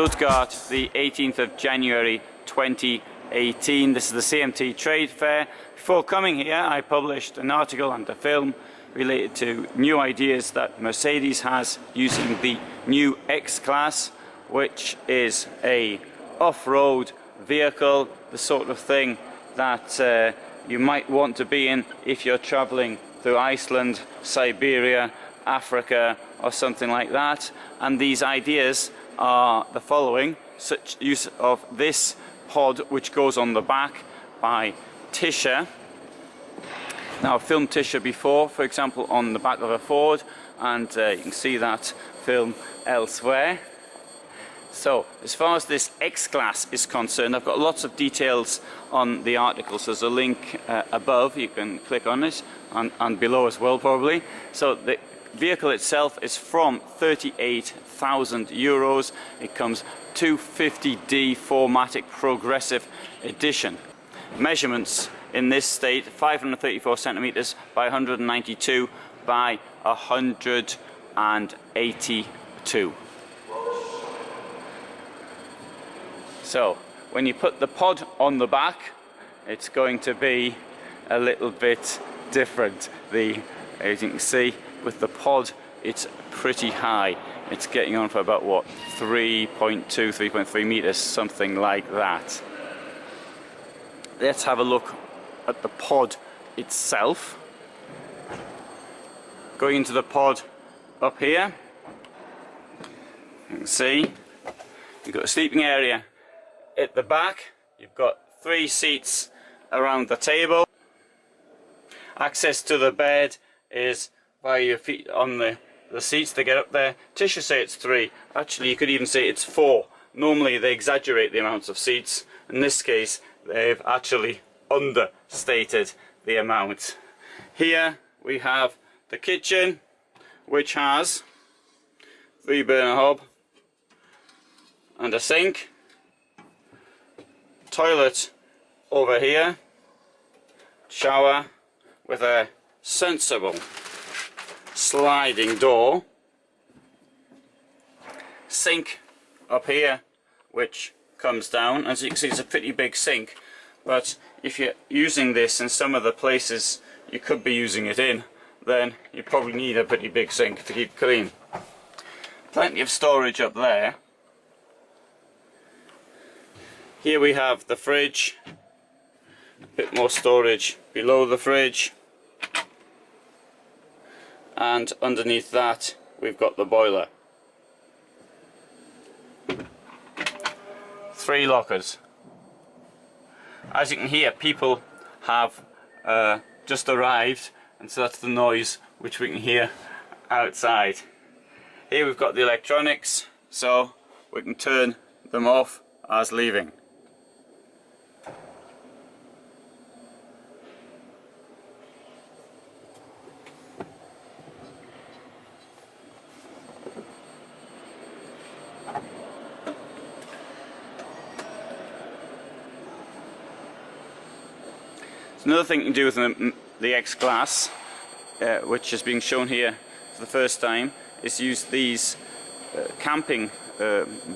Stuttgart, the 18th of January 2018. This is the CMT Trade Fair. Before coming here, I published an article and a film related to new ideas that Mercedes has using the new X-Class, which is a off-road vehicle, the sort of thing that you might want to be in if you're traveling through Iceland, Siberia, Africa or something like that. And these ideas are the following: such use of this pod which goes on the back by Tisha. Now, I've filmed Tisha before, for example on the back of a Ford, and you can see that film elsewhere. So as far as this X-Class is concerned, I've got lots of details on the article, so there's a link above, you can click on it, and below as well probably. So the vehicle itself is from 38,000 euros. It comes 250D 4MATIC Progressive Edition. Measurements in this state: 534 centimeters by 192 by 182. So when you put the pod on the back, it's going to be a little bit different. As you can see, with the pod it's pretty high. It's getting on for about what, 3.2, 3.3 meters, something like that. Let's have a look at the pod itself. Going into the pod up here, you can see you've got a sleeping area at the back. You've got 3 seats around the table. Access to the bed is by your feet on the seats to get up there. Tisha say it's 3. Actually, you could even say it's 4. Normally they exaggerate the amounts of seats. In this case, they've actually understated the amount. Here we have the kitchen, which has 3-burner hob and a sink. Toilet over here, shower with a sensible sliding door, sink up here which comes down. As you can see, it's a pretty big sink, but if you're using this in some of the places you could be using it in, then you probably need a pretty big sink to keep clean. Plenty of storage up there. Here we have the fridge, a bit more storage below the fridge, and underneath that we've got the boiler. 3 lockers. As you can hear, people have just arrived, and so that's the noise which we can hear outside. Here we've got the electronics, so we can turn them off as leaving. Another thing to do with the X-Class, which is being shown here for the first time, is use these camping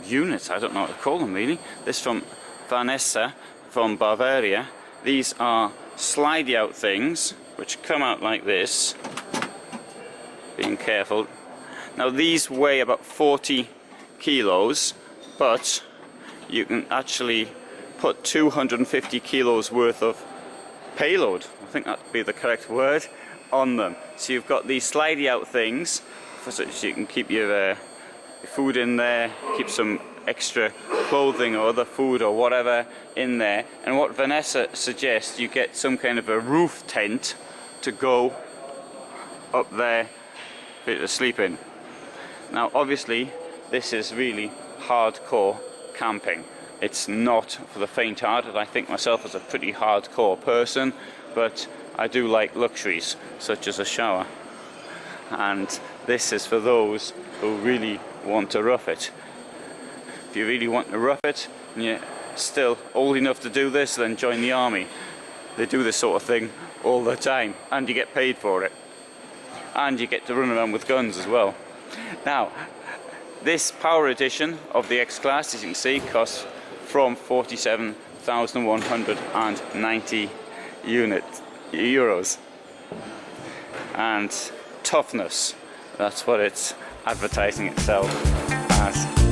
units. I don't know what to call them really. This from Vanessa from Bavaria. These are slidey out things which come out like this. Being careful. Now these weigh about 40 kilos, but you can actually put 250 kilos worth of payload, I think that'd be the correct word, on them. So you've got these slidey out things so you can keep your food in there, keep some extra clothing or other food or whatever in there. And what Vanessa suggests, you get some kind of a roof tent to go up there for you to sleep in. Now obviously this is really hardcore camping. It's not for the faint-hearted. I think myself as a pretty hardcore person, but I do like luxuries such as a shower, and this is for those who really want to rough it. If you really want to rough it and you're still old enough to do this, then join the army. They do this sort of thing all the time, and you get paid for it, and you get to run around with guns as well. Now This power edition of the X-Class, as you can see, costs from 47,190 euros. And toughness, that's what it's advertising itself as.